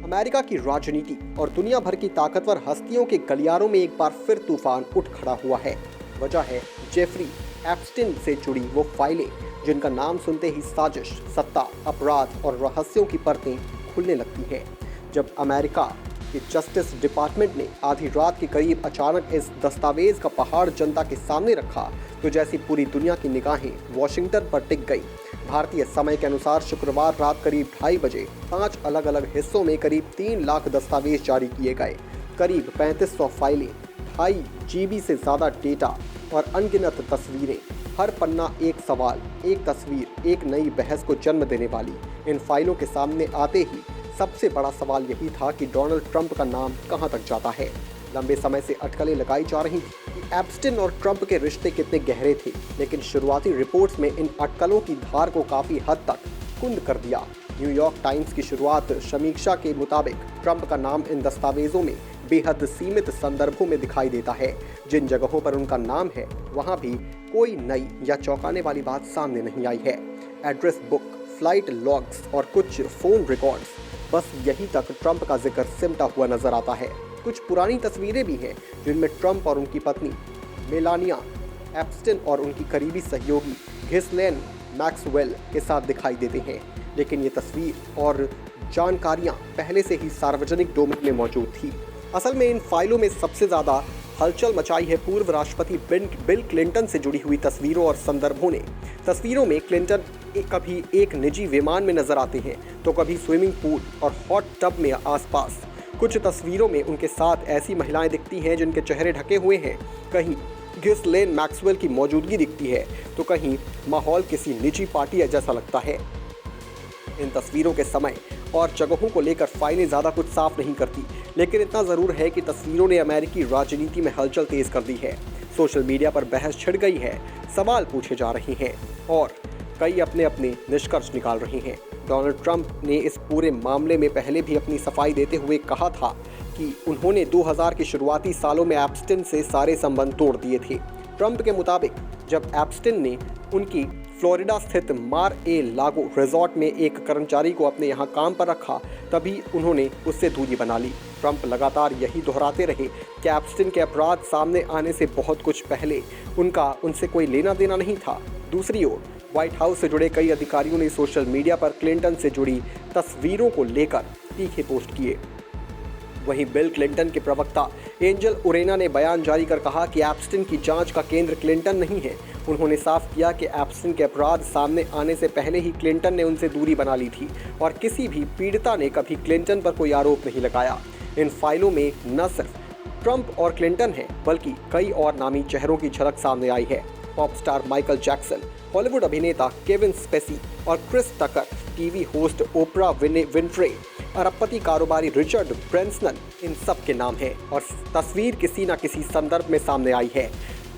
America की राजनीति और दुनिया भर की ताकतवर हस्तियों के गलियारों में एक बार फिर तूफान उठ खड़ा हुआ है। वजह है जेफरी एप्स्टीन से जुड़ी वो फाइलें जिनका नाम सुनते ही साजिश, सत्ता, अपराध और रहस्यों की परतें खुलने लगती है। जब अमेरिका के जस्टिस डिपार्टमेंट ने आधी रात के करीब अचानक इस दस्तावेज का पहाड़ जनता के सामने रखा तो जैसी पूरी दुनिया की निगाहें वॉशिंगटन पर टिक गई। भारतीय समय के अनुसार शुक्रवार रात करीब 2:30 बजे 5 अलग अलग हिस्सों में करीब 3 लाख दस्तावेज जारी किए गए। करीब 3500 फाइलें, 2.5 GB से ज़्यादा डेटा और अनगिनत तस्वीरें। हर पन्ना एक सवाल, एक तस्वीर, एक नई बहस को जन्म देने वाली। इन फाइलों के सामने आते ही सबसे बड़ा सवाल यही था कि डोनाल्ड ट्रंप का नाम कहां तक जाता है। लंबे समय से अटकलें लगाई जा रही थी कि एप्स्टीन और ट्रंप के रिश्ते कितने गहरे थे, लेकिन शुरुआती रिपोर्ट्स में इन अटकलों की धार को काफ़ी हद तक कुंद कर दिया। न्यूयॉर्क टाइम्स की शुरुआत समीक्षा के मुताबिक ट्रंप का नाम इन दस्तावेजों में बेहद सीमित संदर्भों में दिखाई देता है। जिन जगहों पर उनका नाम है वहां भी कोई नई या चौंकाने वाली बात सामने नहीं आई है। एड्रेस बुक, फ्लाइट लॉग्स और कुछ फ़ोन रिकॉर्ड्स, बस यहीं तक ट्रंप का जिक्र सिमटा हुआ नजर आता है। कुछ पुरानी तस्वीरें भी हैं जिनमें ट्रंप और उनकी पत्नी मेलानिया एप्स्टीन और उनकी करीबी सहयोगी घिस्लेन मैक्सवेल के साथ दिखाई देते हैं, लेकिन ये तस्वीर और जानकारियां पहले से ही सार्वजनिक डोमेन में मौजूद थी। असल में इन फाइलों में सबसे ज़्यादा हलचल मचाई है पूर्व राष्ट्रपति बिल क्लिंटन से जुड़ी हुई तस्वीरों और संदर्भों ने। तस्वीरों में क्लिंटन कभी एक निजी विमान में नजर आते हैं तो कभी स्विमिंग पूल और हॉट टब में आसपास। कुछ तस्वीरों में उनके साथ ऐसी महिलाएं दिखती हैं जिनके चेहरे ढके हुए हैं। कहीं घिस्लेन मैक्सवेल की मौजूदगी दिखती है तो कहीं माहौल किसी निजी पार्टी जैसा लगता है। इन तस्वीरों के समय और जगहों को लेकर फाइलें ज़्यादा कुछ साफ नहीं करती, लेकिन इतना ज़रूर है कि तस्वीरों ने अमेरिकी राजनीति में हलचल तेज कर दी है। सोशल मीडिया पर बहस छिड़ गई है, सवाल पूछे जा रहे हैं और कई अपने अपने निष्कर्ष निकाल रहे हैं। डोनाल्ड ट्रंप ने इस पूरे मामले में पहले भी अपनी सफाई देते हुए कहा था कि उन्होंने 2000 के शुरुआती सालों में एप्स्टीन से सारे संबंध तोड़ दिए थे। ट्रंप के मुताबिक जब एप्स्टीन ने उनकी फ्लोरिडा स्थित मार ए लागो रिजॉर्ट में एक कर्मचारी को अपने यहाँ काम पर रखा तभी उन्होंने उससे दूरी बना ली। ट्रंप लगातार यही दोहराते रहे कि एप्स्टीन के अपराध सामने आने से बहुत कुछ पहले उनसे कोई लेना देना नहीं था। दूसरी ओर व्हाइट हाउस से जुड़े कई अधिकारियों ने सोशल मीडिया पर क्लिंटन से जुड़ी तस्वीरों को लेकर तीखे पोस्ट किए। वहीं बिल क्लिंटन के प्रवक्ता एंजल उरेना ने बयान जारी कर कहा कि एप्स्टीन की जांच का केंद्र क्लिंटन नहीं है। उन्होंने साफ किया कि एप्स्टीन के अपराध सामने आने से पहले ही क्लिंटन ने उनसे दूरी बना ली थी और किसी भी पीड़िता ने कभी क्लिंटन पर कोई आरोप नहीं लगाया। इन फाइलों में न सिर्फ ट्रंप और क्लिंटन है बल्कि कई और नामी चेहरों की झलक सामने आई है। Pop star Michael Jackson, Hollywood अभिनेता केविन स्पेसी और Chris Tucker, TV host Oprah Winfrey, अरबपति कारोबारी रिचर्ड ब्रैंसन, इन सब के नाम हैं और तस्वीर किसी न किसी संदर्भ में सामने आई है।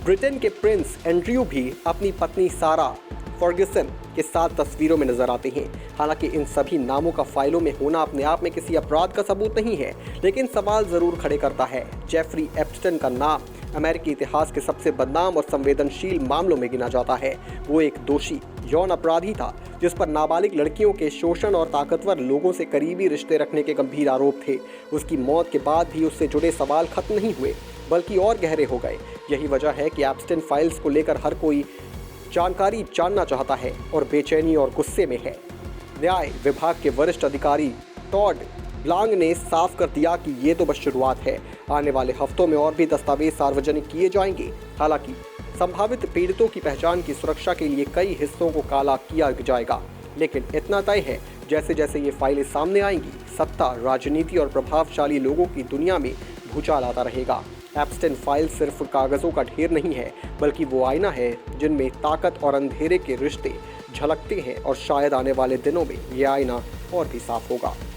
ब्रिटेन के प्रिंस एंड्रयू भी अपनी पत्नी सारा फर्ग्यूसन के साथ तस्वीरों में नजर आते हैं। हालांकि इन सभी नामों का फाइलों में होना अपने आप में किसी अपराध का सबूत नहीं है, लेकिन सवाल जरूर खड़े करता है। जेफरी एप्स्टीन का नाम अमेरिकी इतिहास के सबसे बदनाम और संवेदनशील मामलों में गिना जाता है। वो एक दोषी यौन अपराधी था जिस पर नाबालिग लड़कियों के शोषण और ताकतवर लोगों से करीबी रिश्ते रखने के गंभीर आरोप थे। उसकी मौत के बाद भी उससे जुड़े सवाल खत्म नहीं हुए बल्कि और गहरे हो गए। यही वजह है कि एप्स्टीन फाइल्स को लेकर हर कोई जानकारी जानना चाहता है और बेचैनी और गुस्से में है। न्याय विभाग के वरिष्ठ अधिकारी टॉड ब्लांग ने साफ कर दिया कि ये तो बस शुरुआत है। आने वाले हफ्तों में और भी दस्तावेज सार्वजनिक किए जाएंगे। हालांकि संभावित पीड़ितों की पहचान की सुरक्षा के लिए कई हिस्सों को काला किया जाएगा, लेकिन इतना तय है जैसे जैसे ये फाइलें सामने आएंगी, सत्ता, राजनीति और प्रभावशाली लोगों की दुनिया में भूचाल आता रहेगा। एप्स्टीन फाइल सिर्फ कागजों का ढेर नहीं है बल्कि वो आईना है जिनमें ताकत और अंधेरे के रिश्ते झलकते हैं और शायद आने वाले दिनों में ये आईना और भी साफ होगा।